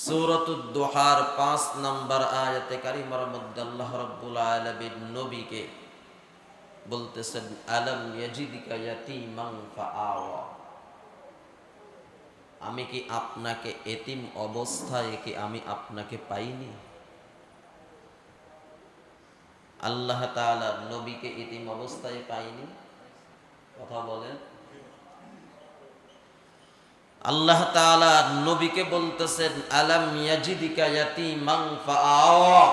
সূরাতুদ দুহার ৫ নম্বর আয়াতে কারিমার মধ্যে আল্লাহ রাব্বুল আলামিন নবীকে বলতেছেন, আলাম ইয়াজিদকা ইয়াতীমান ফাআওয়া। আমি কি আপনাকে এতিম অবস্থায় কি আমি আপনাকে পাইনি? আল্লাহ তাআলা নবীকে এতিম অবস্থায় পাইনি? কথা বলেন। আল্লাহ তাআলা নবীকে বলতেছেন, আলাম ইয়াজিদকা ইয়াতীমান ফাআওয়া।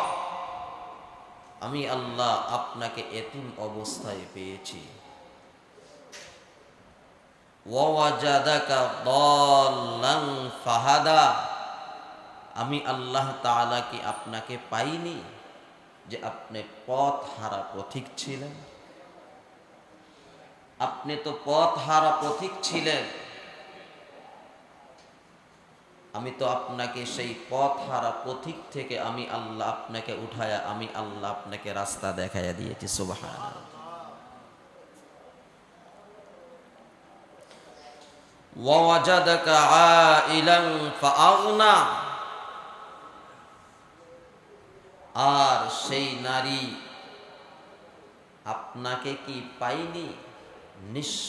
আমি আল্লাহ আপনাকে এতিম অবস্থায় পেয়েছি। ওয়াজাদাকা দাল্লান ফাহাদা। আমি আল্লাহ তাআলা কি আপনাকে পাইনি যে আপনি পথ হারা পথিক ছিলেন? আপনি তো পথ হারা পথিক ছিলেন। আমি তো আপনাকে সেই পথ হারা পথিক থেকে আমি আল্লাহ আপনাকে উঠায়া আমি আল্লাহ আপনাকে রাস্তা দেখাইয়া দিয়েছি। সুবহানাল্লাহ। ওয়াজাদাকা আইলান ফাআগনা। আর সেই নারী আপনাকে কি পাইনি? নিঃস্ব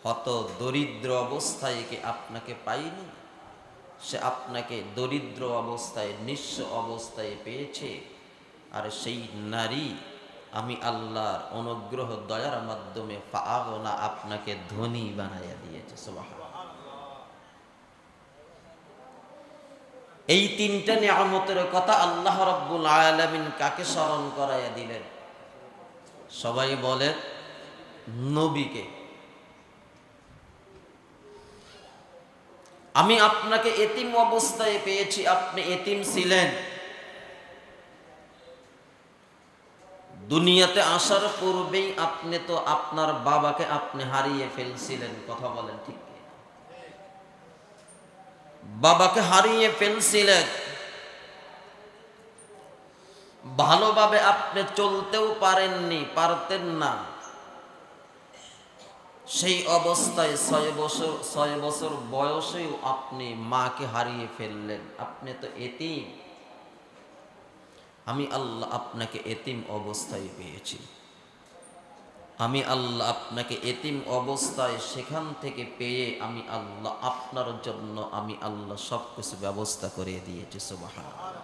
হত দরিদ্র অবস্থায় কি আপনাকে পাইনি? সে আপনাকে দরিদ্র অবস্থায় নিঃস্ব অবস্থায় পেয়েছে। আর সেই নারী আমি আল্লাহর অনুগ্রহ দয়ার মাধ্যমে ফাআগনা আপনাকে ধনী বানাইয়া দিয়েছে। সুবহানাল্লাহ। এই তিনটা নিয়ামতের কথা আল্লাহ রাব্বুল আলামিন কাকে স্মরণ করাইয়া দিলেন? সবাই বলে নবীকে। আমি আপনাকে এতিম অবস্থায় পেয়েছি, আপনি এতিম ছিলেন। দুনিয়াতে আসার পূর্বেই আপনি তো আপনার বাবাকে আপনি হারিয়ে ফেলছিলেন। কথা বলেন ঠিক কি? বাবাকে হারিয়ে ফেলছিলেন। ভালোভাবে আপনি চলতেও পারতেন না। সেই অবস্থায় ৬ বছর বয়সেও আপনি মাকে হারিয়ে ফেললেন। আপনি তো এতিম। আমি আল্লাহ আপনাকে এতিম অবস্থায় পেয়েছি। আমি আল্লাহ আপনাকে এতিম অবস্থায় সেখান থেকে পেয়ে আমি আল্লাহ আপনার জন্য আমি আল্লাহ সবকিছু ব্যবস্থা করে দিয়েছি। সুবহানাল্লাহ।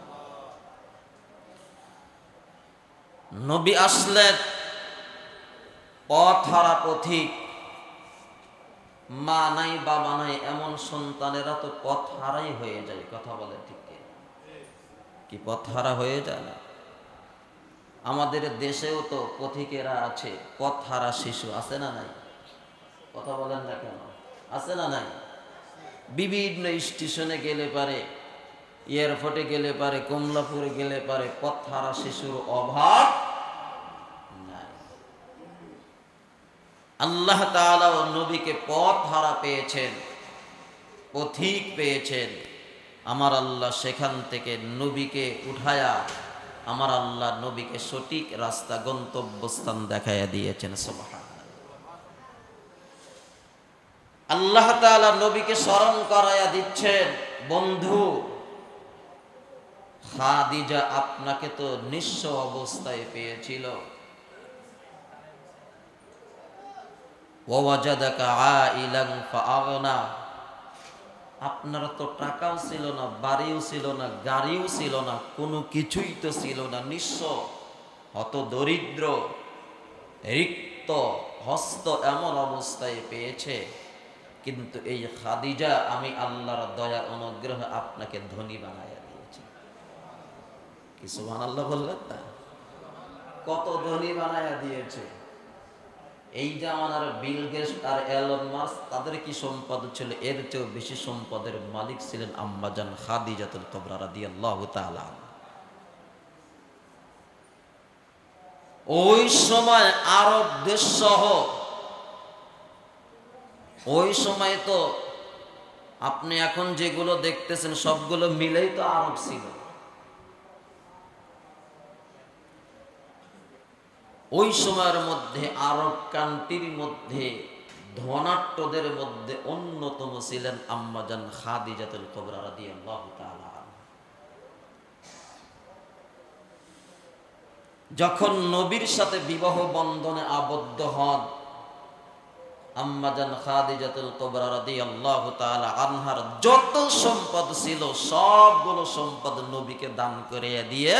নবী আসলেন পথ হারা পথিক। মা নাই বাবা নাই এমন সন্তানেরা তো পথ হারাই হয়ে যায়। কথা বলে ঠিক কি? পথ হারা হয়ে যায় না? আমাদের দেশেও তো পথিকেরা আছে, পথ হারা শিশু আছে না নাই? কথা বলেন না কেন? আছে না নাই? বিভিন্ন স্টেশনে গেলে পারে, এয়ারপোর্টে গেলে পারে, কমলাপুরে গেলে পারে, পথ হারা শিশুর অভাব নাই। আল্লাহ তাআলা ও নবীকে পথ হারা পেয়েছেন, পথিক পেয়েছেন। আমার আল্লাহ সেখান থেকে নবীকে উঠায়া আমার আল্লাহ নবীকে সঠিক রাস্তা গন্তব্যস্থান দেখাইয়া দিয়েছেন। সুবহানাল্লাহ। আল্লাহ তাআলা নবীকে স্মরণ করাইয়া দিচ্ছেন, বন্ধু খাদিজা আপনাকে তো নিঃস্ব অবস্থায় পেয়েছিল। ওয়াজাদাকা আইলান ফাআগনা। আপনার তো টাকাও ছিল না, বাড়িও ছিল না, গাড়িও ছিল না, কোনো কিছুই তো ছিল না। নিঃস্ব হত দরিদ্র রিক্ত হস্ত এমন অবস্থায় পেয়েছে। কিন্তু এই খাদিজা আমি আল্লাহর দয়া অনুগ্রহ আপনাকে ধনী বানাইয়া দিয়েছে। কি সুবহানাল্লাহ বললেন না? কত ধনী বানাইয়া দিয়েছে। এই জামানার বিল গেটস আর এলন মাস্ক তাদের কি সম্পদ ছিল? এর চেয়েও বেশি সম্পদের মালিক ছিলেন আম্মাজান খাদিজাতুল কুবরা রাদিয়াল্লাহু তাআলা। ওই সময় আরব দেশ সহ ওই সময় তো আপনি এখন যেগুলো দেখতেছেন সবগুলো মিলেই তো আরব ছিল। ওই সময়ের মধ্যে আরব কান্ট্রির মধ্যে ধনাঢ্যদের মধ্যে অন্যতম ছিলেন আম্মাজান খাদিজাতুল কুবরা রাদিয়াল্লাহু তাআলা। যখন নবীর সাথে বিবাহ বন্ধনে আবদ্ধ হন, আম্মাজান খাদিজাতুল কুবরা রাদিয়াল্লাহু তাআলা আনহার যত সম্পদ ছিল সবগুলো সম্পদ নবীকে দান করে দিয়ে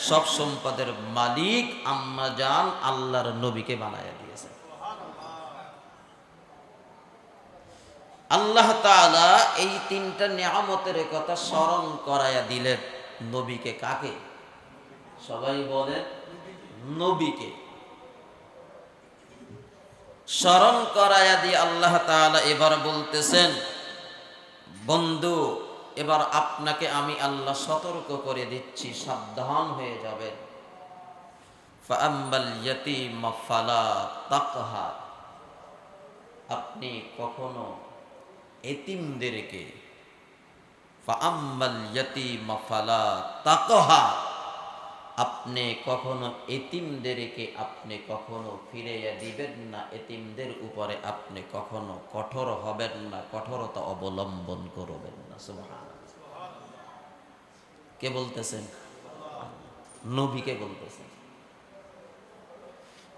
সব সম্পদের মালিক আম্মাজান আল্লাহর নবীকে বানায়া দিয়েছে। আল্লাহ তাআলা এই তিনটা নিয়ামতের কথা স্মরণ করায়া দিলেন নবীকে। কাকে? সবাই বলেন নবীকে স্মরণ করায়া দিয়ে আল্লাহ তাআলা এবার বলতেছেন, বন্ধু এবার আপনাকে আমি আল্লাহ সতর্ক করে দিচ্ছি, সাবধান হয়ে যাবেন। ফাআম্মাল ইয়াতীমা ফালা তাকহার, আপনি কখনো এতিমদেরকে, ফাআম্মাল ইয়াতীমা ফালা তাকহার, আপনি কখনো এতিমদেরকে আপনি কখনো ফিরাইয়া দিবেন না, এতিমদের উপরে আপনি কখনো কঠোর হবেন না, কঠোরতা অবলম্বন করবেন না। সুবহানাল্লাহ। কে বলতেছেন? নবীকে বলতেছেন।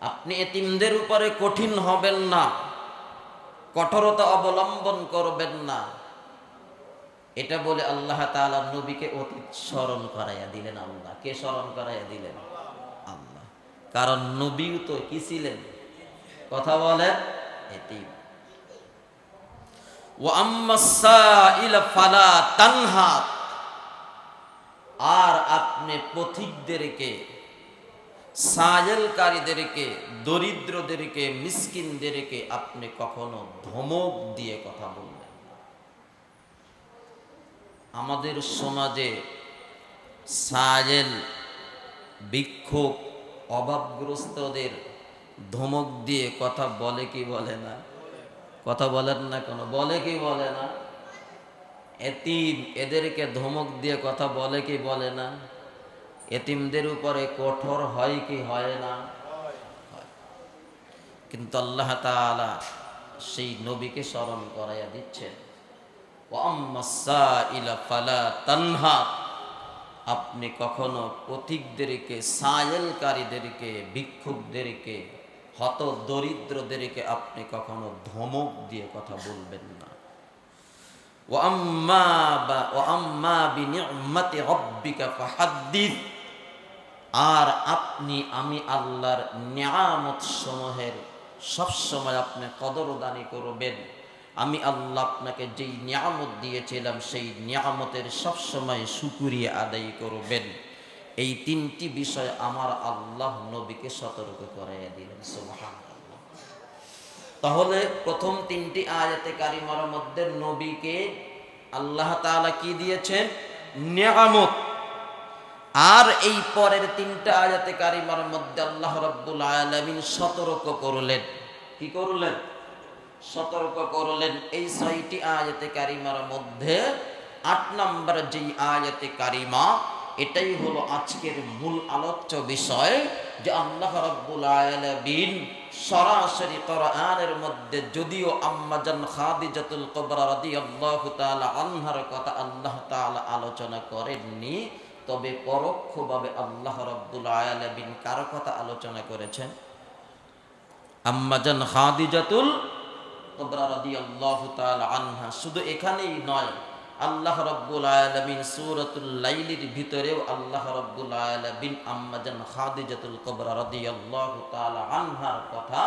আপনি এতিমদের উপরে কঠিন হবেন না, কঠোরতা অবলম্বন করবেন না। এটা বলে আল্লাহ তাআলা নবীকে অতীত স্মরণ করাইয়া দিলেন। আল্লাহ কে স্মরণ করাইয়া দিলেন? আল্লাহ। কারণ নবীও তো কি ছিলেন? কথা বলেন, এতিম। ওয়া আম্মাস সাইলা ফালা তানহার, আর আপনি পথিকদেরকে, সায়েলকারীদেরকে, দরিদ্রদেরকে, মিসকিনদেরকে আপনি কখনো ধমক দিয়ে কথা বলবেন। আমাদের সমাজে সায়েল, ভিক্ষুক, অভাবগ্রস্তদের ধমক দিয়ে কথা বলে কি বলে না? কথা বলেন না কেন? বলে কি বলে না? এতিম এদেরকে ধমক দিয়ে কথা বলে কি বলে না? এতিমদের উপরে কঠোর হয় কি হয় না? কিন্তু আল্লাহ তাআলা সেই নবীকে স্মরণ করাইয়া দিচ্ছেন, ওয়া আম্মাস সাইলা ফালা তানহার, আপনি কখনো পথিকদেরকে, সায়েলকারীদেরকে, ভিক্ষুকদেরকে, হত দরিদ্রদেরকে আপনি কখনো ধমক দিয়ে কথা বলবেন না। ওয়া আম্মা বিনি'মাতি রাব্বিকা ফাহাদ্দিস, আর আপনি আমি আল্লাহর নিয়ামত সমূহের সবসময় আপনি কদরদানি করবেন। আমি আল্লাহ আপনাকে যেই নিয়ামত দিয়েছিলাম সেই নিয়ামতের সবসময় শুকরিয়া আদায় করবেন। এই তিনটি বিষয় আমার আল্লাহ নবীকে সতর্ক করাইয়া দিলেন। সুবহানাল্লাহ। তাহলে প্রথম তিনটি আয়াতে কারিমার মধ্যে নবীকে আল্লাহ তাআলা কি দিয়েছেন? নিয়ামত। আর এই পরের তিনটা আয়াতে কারিমার মধ্যে আল্লাহ রাব্বুল আলামিন সতর্ক করলেন। কি করলেন? সতর্ক করলেন। এই ৬টি আয়াতে কারিমার মধ্যে ৮ নম্বর যেই আয়াতে কারিমা, এটাই হলো আজকের মূল আলোচ্য বিষয়, যে আল্লাহ রাব্বুল আলামিন সরাসরি কোরআনের মধ্যে যদিও আম্মাজান খাদিজাতুল কুবরা রাদিয়াল্লাহু তাআলা আনহার কথা আল্লাহ তাআলা আলোচনা করেননি, তবে পরোক্ষভাবে আল্লাহ রাব্বুল আলামিন কার কথা আলোচনা করেছেন? আম্মাজান খাদিজাতুল কুবরা রাদিয়াল্লাহু তাআলা আনহা। শুধু এখানেই নয়, আল্লাহ রাব্বুল আলামিন সূরাতুল লাইলের ভিতরেও আল্লাহ রাব্বুল আলামিন আম্মাজান খাদিজাতুল কুবরা রাদিয়াল্লাহু তাআলা আনহার কথা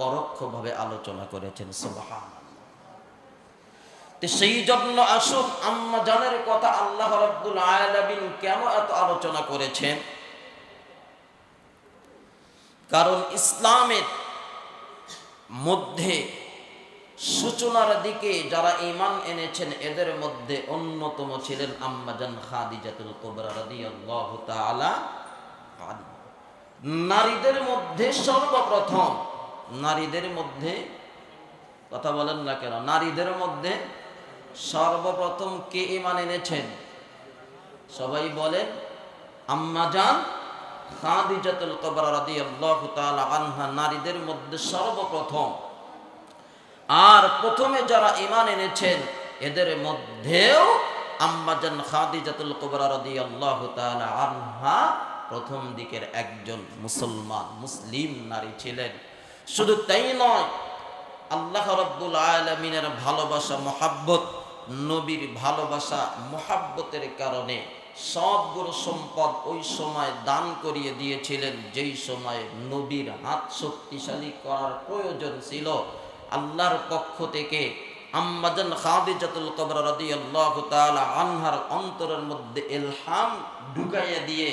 পরোক্ষভাবে আলোচনা করেছেন। সুবহানাল্লাহ। তো সেই জন্য আসুন আম্মাজানের কথা আল্লাহ রাব্বুল আলামিন কেন এত আলোচনা করেছেন? কারণ ইসলামের মধ্যে সূচনার দিকে যারা ঈমান এনেছেন এদের মধ্যে অন্যতম ছিলেন আম্মাজান খাদিজাতুল কুবরা রাদিয়াল্লাহু তাআলা আনহা। নারীদের মধ্যে সর্বপ্রথম, নারীদের মধ্যে, কথা বলেন না কেন, নারীদের মধ্যে সর্বপ্রথম কে ঈমান এনেছেন? সবাই বলেন, আম্মাজান খাদিজাতুল কুবরা রাদিয়াল্লাহু তাআলা আনহা নারীদের মধ্যে সর্বপ্রথম। আর প্রথমে যারা ঈমান এনেছেন এদের মধ্যেও আম্মাজান খাদিজাতুল কুবরা রাদিয়াল্লাহু তাআলা আনহা প্রথম দিকের একজন মুসলিম নারী ছিলেন। শুধু তাই নয়, আল্লাহ রাব্বুল আলামিনের ভালোবাসা মহাব্বত, নবীর ভালোবাসা মহাব্বতের কারণে সবগুলো সম্পদ ওই সময় দান করিয়ে দিয়েছিলেন। যেই সময় নবীর হাত শক্তিশালী করার প্রয়োজন ছিল, আল্লাহর পক্ষ থেকে আম্মাজান খাদিজাতুল কুবরা রাদিয়াল্লাহু তাআলা আনহার অন্তরের মধ্যে ইলহাম ঢুকাইয়া দিয়ে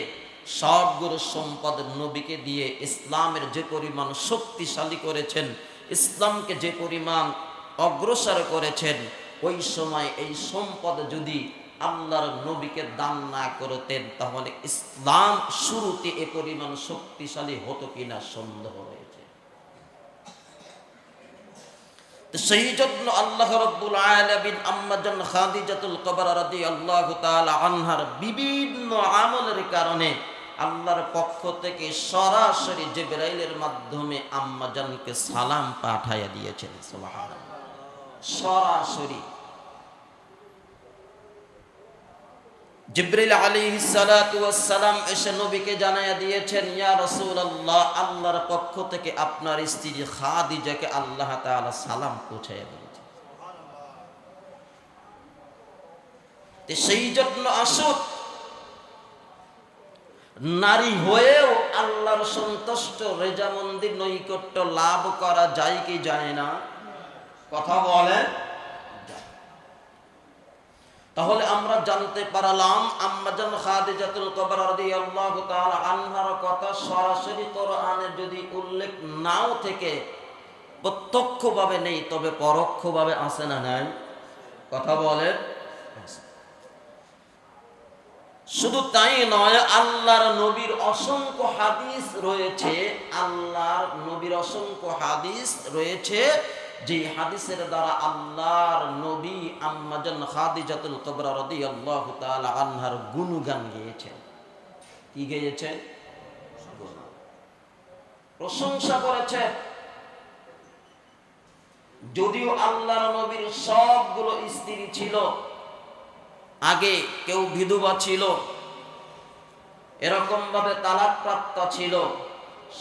সবগুলো সম্পদ নবীকে দিয়ে ইসলামের যে পরিমাণ শক্তিশালী করেছেন, ইসলামকে যে পরিমাণ অগ্রসর করেছেন, ওই সময় এই সম্পদ যদি আল্লাহর নবীকে দান না করতেন তাহলে ইসলাম শুরুতে এ পরিমাণ শক্তিশালী হতো কিনা সন্দেহ রয়েছে। তো সেই জন্য আল্লাহ রাব্বুল আলামিন আম্মাজান খাদিজাতুল কুবরা রাদিয়াল্লাহু তাআলা আনহার বিভিন্ন আমলের কারণে আল্লাহর পক্ষ থেকে সরাসরি জিবরাইলের মাধ্যমে আম্মাজানকে সালাম পাঠাইয়া দিয়েছেন। সুবহানাল্লাহ। সরাসরি জিবরাইল আলাইহিস সালাতু ওয়াস সালাম এসে নবীকে জানায়া দিয়েছেন, ইয়া রাসূলুল্লাহ, আল্লাহর পক্ষ থেকে আপনার স্ত্রী খাদিজাকে আল্লাহ তাআলা সালাম পৌঁছায়া দিয়েছেন। তো সেই জন্য আসুক, নারী হয়েও আল্লাহর সন্তুষ্ট রেজামন্দির নৈকট্য লাভ করা যায় কি যায় না? কথা বলেন। তাহলে আমরা জানতে পারলাম আম্মাজান খাদিজাতুল কুবরা রাদিয়াল্লাহু তাআলা আনহার কথা সরাসরি কোরআনে যদি উল্লেখ নাও থেকে প্রত্যক্ষভাবে নেই, তবে পরোক্ষভাবে আছে না নাই? কথা বলেন। শুধু তাই নয়, আল্লাহর নবীর অসংখ্য হাদিস রয়েছে, আল্লাহর নবীর অসংখ্য হাদিস রয়েছে যে হাদিসের দ্বারা আল্লাহর নবী আম্মাজান খাদিজাতুল কুবরা রাদিয়াল্লাহু তাআলা আনহার গুণগান গেয়েছেন। কি গেয়েছেন? প্রশংসা করেছেন। যদিও আল্লাহর নবীর সবগুলো স্ত্রী ছিল, আগে কেউ বিধবা ছিল, এরকম ভাবে তালাক প্রাপ্ত ছিল,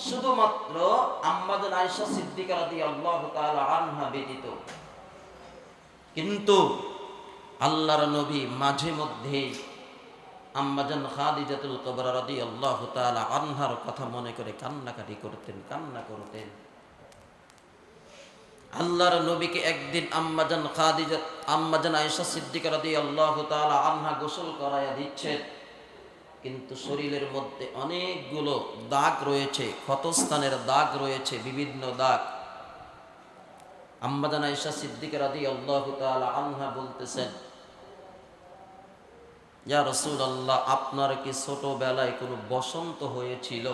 শুধুমাত্র আম্মাজান আয়েশা সিদ্দিকা রাদিয়াল্লাহু তাআলা আনহা ব্যতীত। কিন্তু আল্লাহর নবী মাঝে মধ্যে আম্মাজান খাদিজাতুল কুবরা রাদিয়াল্লাহু তাআলা আনহার কথা মনে করে কান্না করতেন। আল্লাহর নবীকে একদিন আম্মাজান আয়েশা সিদ্দিকা রাদিয়াল্লাহু তাআলা আনহা গোসল করায়া দিচ্ছেন, কিন্তু শরীরের মধ্যে অনেকগুলো দাগ রয়েছে, ক্ষতস্থানের দাগ রয়েছে, বিভিন্ন দাগ। আম্মাজান আয়েশা সিদ্দিকা রাদিয়াল্লাহু তাআলা আনহা বলতেছেন, ইয়া রাসূলুল্লাহ, আপনার কি ছোটবেলায় কোনো বসন্ত হয়েছিল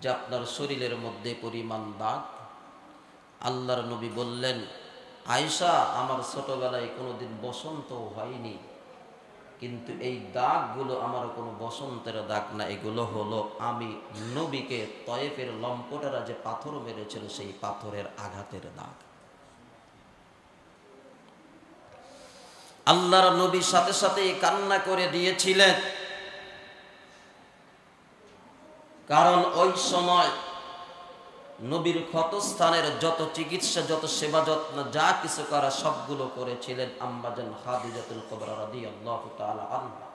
যে আপনার শরীরের মধ্যে পরিমাণ দাগ? আল্লাহর নবী বললেন, আয়েশা, আমার ছোটবেলায় কোনোদিন বসন্ত হয়নি, কিন্তু এই দাগগুলো আমার কোনো বসন্তের দাগ না, এগুলো হলো আমি নবীকে তয়েফের লম্পটেরা যে পাথর মেরেছিল সেই পাথরের আঘাতের দাগ। আল্লাহর নবী সাথে সাথে কান্না করে দিয়েছিলেন, কারণ ওই সময় নবীর ক্ষতস্থানের যত চিকিৎসা, যত সেবা যত্ন, যা কিছু করা সবগুলো করেছিলেন আম্মাজান খাদিজাতুল কুবরা রাদিয়াল্লাহু তাআলা আনহা।